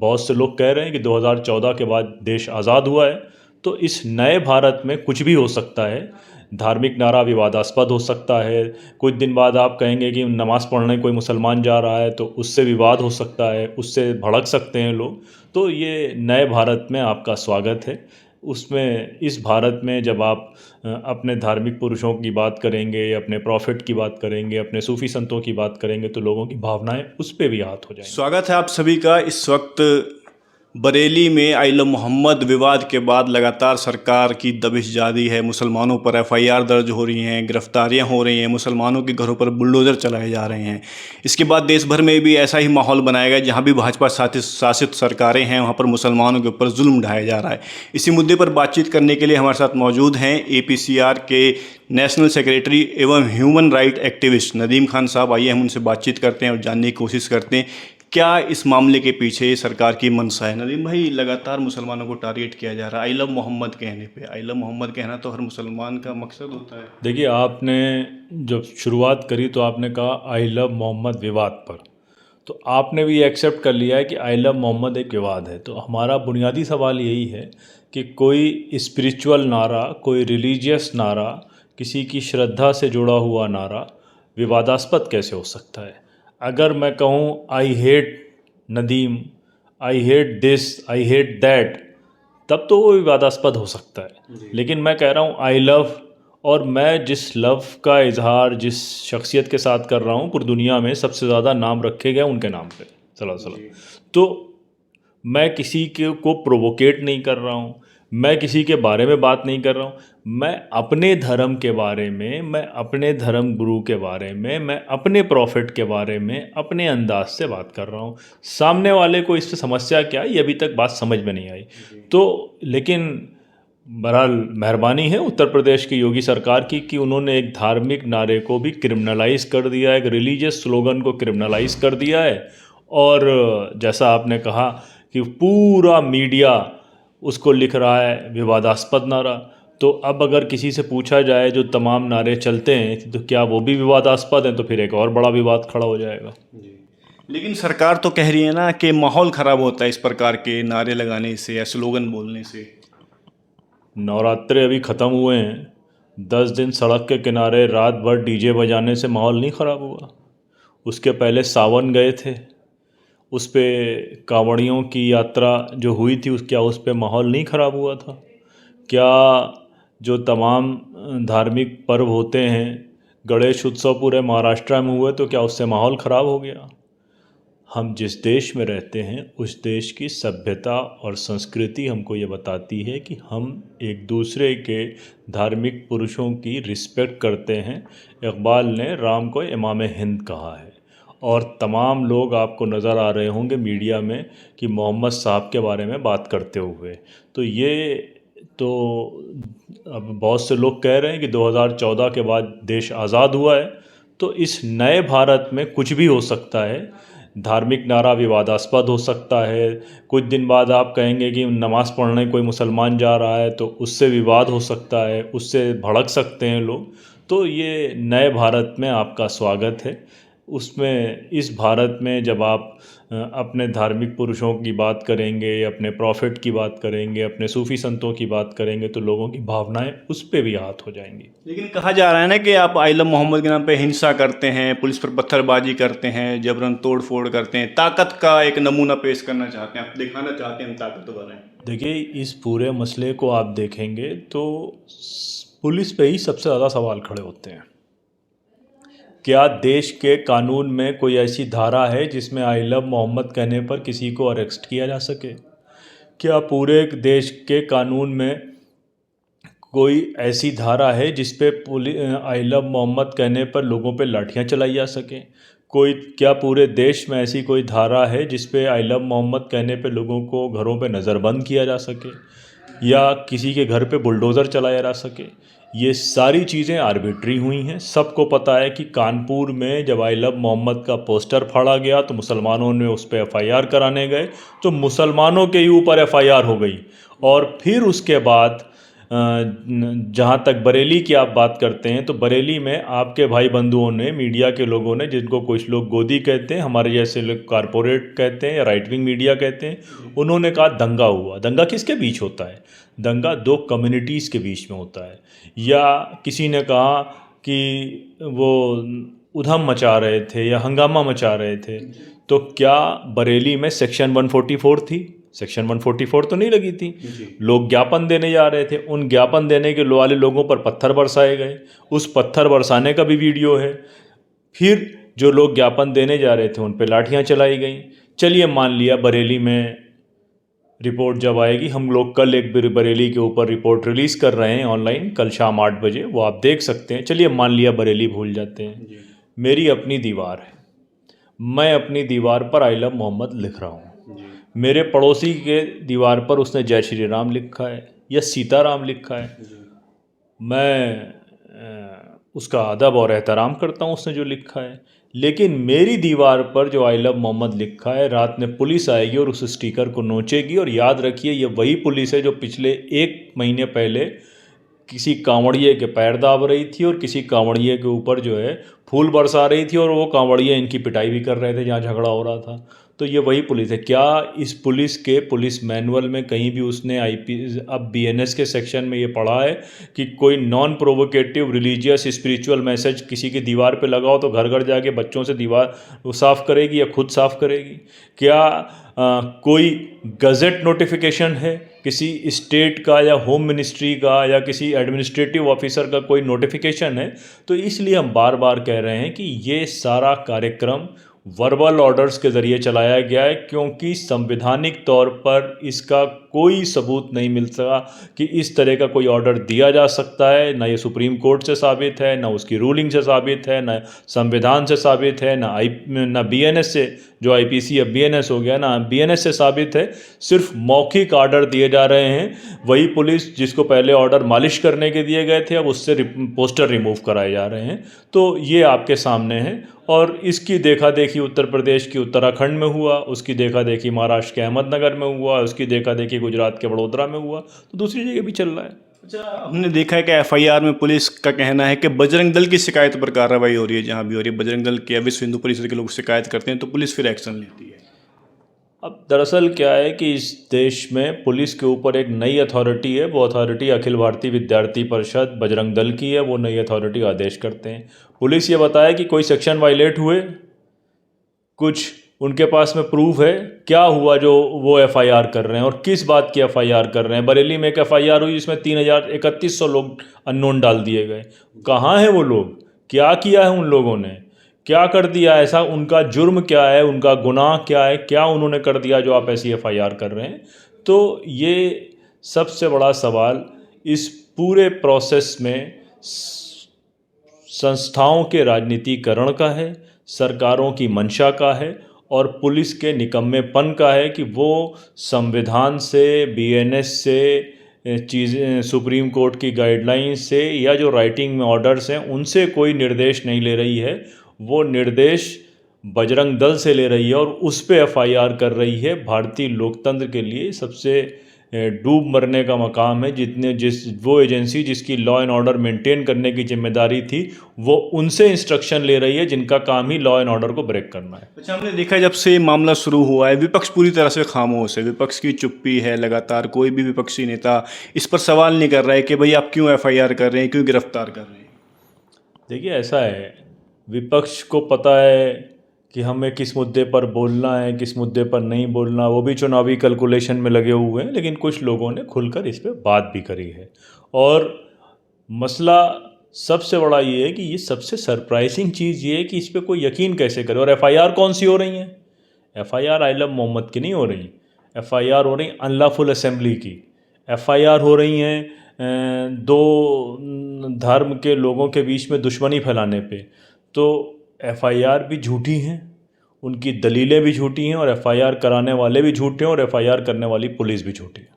बहुत से लोग कह रहे हैं कि 2014 के बाद देश आज़ाद हुआ है, तो इस नए भारत में कुछ भी हो सकता है। धार्मिक नारा विवादास्पद हो सकता है। कुछ दिन बाद आप कहेंगे कि नमाज़ पढ़ने कोई मुसलमान जा रहा है तो उससे विवाद हो सकता है, उससे भड़क सकते हैं लोग। तो ये नए भारत में आपका स्वागत है। उसमें इस भारत में जब आप अपने धार्मिक पुरुषों की बात करेंगे, अपने प्रॉफिट की बात करेंगे, अपने सूफ़ी संतों की बात करेंगे, तो लोगों की भावनाएं उस पे भी आहत हो जाएंगी। स्वागत है आप सभी का। इस वक्त बरेली में आइला मोहम्मद विवाद के बाद लगातार सरकार की दबिश जारी है। मुसलमानों पर एफआईआर दर्ज हो रही हैं, गिरफ्तारियां हो रही हैं, मुसलमानों के घरों पर बुलडोज़र चलाए जा रहे हैं। इसके बाद देश भर में भी ऐसा ही माहौल बनाया गया, जहां भी भाजपा शासित सरकारें हैं वहां पर मुसलमानों के ऊपर जुल्म ढाया जा रहा है। इसी मुद्दे पर बातचीत करने के लिए हमारे साथ मौजूद हैं APCR के नेशनल सेक्रेटरी एवं human right activist Nadeem Khan साहब। आइए हम उनसे बातचीत करते हैं और जानने की कोशिश करते हैं क्या इस मामले के पीछे सरकार की मंशा है। नदीम भाई, लगातार मुसलमानों को टारगेट किया जा रहा है। आई लव मोहम्मद कहने पे, आई लव मोहम्मद कहना तो हर मुसलमान का मकसद होता है। देखिए, आपने जब शुरुआत करी तो आपने कहा आई लव मोहम्मद विवाद पर, तो आपने भी एक्सेप्ट कर लिया है कि आई लव मोहम्मद एक विवाद है। तो हमारा बुनियादी सवाल यही है कि कोई स्पिरिचुअल नारा, कोई रिलीजियस नारा, किसी की श्रद्धा से जुड़ा हुआ नारा विवादास्पद कैसे हो सकता है। अगर मैं कहूँ I hate Nadeem, I hate this, I hate that, तब तो वो विवादास्पद हो सकता है। लेकिन मैं कह रहा हूँ आई लव, और मैं जिस लव का इजहार जिस शख्सियत के साथ कर रहा हूँ, पूरी दुनिया में सबसे ज़्यादा नाम रखे गए उनके नाम पे सल्लल्लाहु अलैहि वसल्लम। तो मैं किसी के को प्रोवोकेट नहीं कर रहा हूँ, मैं किसी के बारे में बात नहीं कर रहा हूँ। मैं अपने धर्म के बारे में, मैं अपने धर्म गुरु के बारे में, मैं अपने प्रॉफिट के बारे में अपने अंदाज से बात कर रहा हूँ। सामने वाले को इससे समस्या क्या है, ये अभी तक बात समझ में नहीं आई। तो लेकिन बहरहाल मेहरबानी है उत्तर प्रदेश की योगी सरकार की कि उन्होंने एक धार्मिक नारे को भी क्रिमिनलाइज कर दिया है, एक रिलीजियस स्लोगन को क्रिमिनलाइज कर दिया है। और जैसा आपने कहा कि पूरा मीडिया उसको लिख रहा है विवादास्पद नारा। तो अब अगर किसी से पूछा जाए जो तमाम नारे चलते हैं तो क्या वो भी विवादास्पद हैं, तो फिर एक और बड़ा विवाद खड़ा हो जाएगा। लेकिन सरकार तो कह रही है ना कि माहौल ख़राब होता है इस प्रकार के नारे लगाने से या स्लोगन बोलने से। नवरात्रे अभी ख़त्म हुए हैं, 10 दिन सड़क के किनारे रात भर डीजे बजाने से माहौल नहीं ख़राब हुआ। उसके पहले सावन गए थे, उस पे कांवड़ियों की यात्रा जो हुई थी क्या उस पे माहौल नहीं ख़राब हुआ था। क्या जो तमाम धार्मिक पर्व होते हैं, गणेश उत्सव पूरे महाराष्ट्र में हुए, तो क्या उससे माहौल ख़राब हो गया। हम जिस देश में रहते हैं उस देश की सभ्यता और संस्कृति हमको ये बताती है कि हम एक दूसरे के धार्मिक पुरुषों की रिस्पेक्ट करते हैं। इकबाल ने राम को इमाम हिंद कहा है, और तमाम लोग आपको नज़र आ रहे होंगे मीडिया में कि मोहम्मद साहब के बारे में बात करते हुए। तो ये तो अब बहुत से लोग कह रहे हैं कि 2014 के बाद देश आज़ाद हुआ है, तो इस नए भारत में कुछ भी हो सकता है। धार्मिक नारा विवादास्पद हो सकता है। कुछ दिन बाद आप कहेंगे कि नमाज़ पढ़ने कोई मुसलमान जा रहा है तो उससे विवाद हो सकता है, उससे भड़क सकते हैं लोग। तो ये नए भारत में आपका स्वागत है। उसमें इस भारत में जब आप अपने धार्मिक पुरुषों की बात करेंगे, अपने प्रॉफिट की बात करेंगे, अपने सूफ़ी संतों की बात करेंगे, तो लोगों की भावनाएं उस पे भी आहत हो जाएंगी। लेकिन कहा जा रहा है ना कि आप आई लव मोहम्मद के नाम पे हिंसा करते हैं, पुलिस पर पत्थरबाजी करते हैं, जबरन तोड़ फोड़ करते हैं, ताकत का एक नमूना पेश करना चाहते हैं, आप दिखाना चाहते हैं हम ताकतवर हैं। देखिए, इस पूरे मसले को आप देखेंगे तो पुलिस पे ही सबसे ज़्यादा सवाल खड़े होते हैं। क्या देश के कानून में कोई ऐसी धारा है जिसमें आई लव मोहम्मद कहने पर किसी को अरेस्ट किया जा सके? क्या पूरे देश के कानून में कोई ऐसी धारा है जिस पे आई लव मोहम्मद कहने पर लोगों पे लाठियां चलाई जा सकें? क्या पूरे देश में ऐसी कोई धारा है जिस पे आई लव मोहम्मद कहने पे लोगों को घरों पे नज़रबंद किया जा सके, या किसी के घर पे बुलडोज़र चलाया जा सके? ये सारी चीज़ें आर्बिट्री हुई हैं। सबको पता है कि कानपुर में जब आई लव मोहम्मद का पोस्टर फाड़ा गया तो मुसलमानों ने उस पर FIR कराने गए, तो मुसलमानों के ही ऊपर FIR हो गई। और फिर उसके बाद जहाँ तक बरेली की आप बात करते हैं तो बरेली में आपके भाई बंधुओं ने, मीडिया के लोगों ने, जिनको कुछ लोग गोदी कहते हैं, हमारे जैसे लोग कारपोरेट कहते हैं या राइट विंग मीडिया कहते हैं, उन्होंने कहा दंगा हुआ। दंगा किसके बीच होता है? दंगा दो कम्युनिटीज़ के बीच में होता है। या किसी ने कहा कि वो उधम मचा रहे थे या हंगामा मचा रहे थे, तो क्या बरेली में सेक्शन 144 थी? सेक्शन 144 तो नहीं लगी थी। लोग ज्ञापन देने जा रहे थे, उन ज्ञापन देने के वाले लोगों पर पत्थर बरसाए गए, उस पत्थर बरसाने का भी वीडियो है। फिर जो लोग ज्ञापन देने जा रहे थे उन पर लाठियां चलाई गई। चलिए मान लिया बरेली में रिपोर्ट जब आएगी, हम लोग कल एक बरेली के ऊपर रिपोर्ट रिलीज़ कर रहे हैं ऑनलाइन, कल शाम 8 बजे, वो आप देख सकते हैं। चलिए मान लिया बरेली भूल जाते हैं। मेरी अपनी दीवार है, मैं अपनी दीवार पर आई लव मोहम्मद लिख रहा हूँ। मेरे पड़ोसी के दीवार पर उसने जय श्री राम लिखा है या सीताराम लिखा है। मैं उसका अदब और एहतराम करता हूँ उसने जो लिखा है, लेकिन मेरी दीवार पर जो आई लव मोहम्मद लिखा है, रात में पुलिस आएगी और उस स्टिकर को नोचेगी। और याद रखिए, ये वही पुलिस है जो पिछले 1 महीने पहले किसी कांवड़िए के पैर दाब रही थी और किसी कांवड़िए के ऊपर जो है फूल बरसा रही थी, और वो कांवड़िए इनकी पिटाई भी कर रहे थे जहाँ झगड़ा हो रहा था। तो ये वही पुलिस है। क्या इस पुलिस के पुलिस मैनुअल में कहीं भी उसने अब बीएनएस के सेक्शन में ये पढ़ा है कि कोई non provocative religious spiritual message किसी की दीवार पे लगाओ तो घर घर जाके बच्चों से दीवार साफ़ करेगी या खुद साफ़ करेगी? क्या कोई गज़ेट नोटिफिकेशन है किसी स्टेट का या होम मिनिस्ट्री का या किसी एडमिनिस्ट्रेटिव ऑफिसर का कोई नोटिफिकेशन है? तो इसलिए हम बार बार कह रहे हैं कि ये सारा कार्यक्रम वर्बल ऑर्डर्स के ज़रिए चलाया गया है, क्योंकि संवैधानिक तौर पर इसका कोई सबूत नहीं मिलता कि इस तरह का कोई ऑर्डर दिया जा सकता है। ना ये सुप्रीम कोर्ट से साबित है, ना उसकी रूलिंग से साबित है, ना संविधान से साबित है, ना बीएनएस से, जो आईपीसी अब बीएनएस हो गया, ना बीएनएस से साबित है। सिर्फ मौखिक ऑर्डर दिए जा रहे हैं। वही पुलिस जिसको पहले ऑर्डर मालिश करने के दिए गए थे, अब उससे पोस्टर रिमूव कराए जा रहे हैं। तो ये आपके सामने है, और इसकी देखा देखी उत्तर प्रदेश की उत्तराखंड में हुआ, उसकी देखा देखी महाराष्ट्र के अहमदनगर में हुआ, उसकी देखा देखी गुजरात के वडोदरा में हुआ, तो दूसरी जगह भी चल रहा है। अच्छा, हमने देखा है कि एफआईआर में पुलिस का कहना है कि बजरंग दल की शिकायत पर कार्रवाई हो रही है। जहाँ भी हो रही है, बजरंग दल के, विश्व हिंदू परिषद के लोग शिकायत करते हैं तो पुलिस फिर एक्शन लेती है। अब दरअसल क्या है कि इस देश में पुलिस के ऊपर एक नई अथॉरिटी है। वो अथॉरिटी अखिल भारतीय विद्यार्थी परिषद बजरंग दल की है। वो नई अथॉरिटी आदेश करते हैं। पुलिस ये बताए कि कोई सेक्शन वायलेट हुए, कुछ उनके पास में प्रूफ है, क्या हुआ जो वो एफआईआर कर रहे हैं और किस बात की एफआईआर कर रहे हैं। बरेली में एक एफआईआर हुई जिसमें 3100 लोग अननोन डाल दिए गए। कहाँ हैं वो लोग? क्या किया है उन लोगों ने? क्या कर दिया ऐसा? उनका जुर्म क्या है? उनका गुनाह क्या है? क्या उन्होंने कर दिया जो आप ऐसी एफआईआर कर रहे हैं? तो ये सबसे बड़ा सवाल इस पूरे प्रोसेस में संस्थाओं के राजनीतिकरण का है, सरकारों की मंशा का है और पुलिस के निकम्मेपन का है कि वो संविधान से, बीएनएस से, चीज़ें सुप्रीम कोर्ट की गाइडलाइंस से या जो राइटिंग में ऑर्डर्स हैं उनसे कोई निर्देश नहीं ले रही है। वो निर्देश बजरंग दल से ले रही है और उस पे एफआईआर कर रही है। भारतीय लोकतंत्र के लिए सबसे डूब मरने का मकाम है। वो एजेंसी जिसकी लॉ एंड ऑर्डर मेंटेन करने की जिम्मेदारी थी, वो उनसे इंस्ट्रक्शन ले रही है जिनका काम ही लॉ एंड ऑर्डर को ब्रेक करना है। अच्छा, हमने देखा है जब से मामला शुरू हुआ है विपक्ष पूरी तरह से खामोश है। विपक्ष की चुप्पी है लगातार। कोई भी विपक्षी नेता इस पर सवाल नहीं कर रहा है कि भाई आप क्यों एफआईआर कर रहे हैं, क्यों गिरफ्तार कर रहे हैं। देखिए ऐसा है, विपक्ष को पता है कि हमें किस मुद्दे पर बोलना है, किस मुद्दे पर नहीं बोलना। वो भी चुनावी कैलकुलेशन में लगे हुए हैं, लेकिन कुछ लोगों ने खुलकर इस पर बात भी करी है। और मसला सबसे बड़ा ये है कि ये सबसे सरप्राइजिंग चीज़ ये है कि इस पर कोई यकीन कैसे करे। और एफआईआर कौन सी हो रही हैं? एफआईआर आई लव मोहम्मद की नहीं हो रही। एफआईआर हो रही अनलॉफुल असेंबली की। एफआईआर हो रही हैं दो धर्म के लोगों के बीच में दुश्मनी फैलाने पे। तो एफआईआर भी झूठी हैं, उनकी दलीलें भी झूठी हैं और एफआईआर कराने वाले भी झूठे हैं और एफआईआर करने वाली पुलिस भी झूठी है।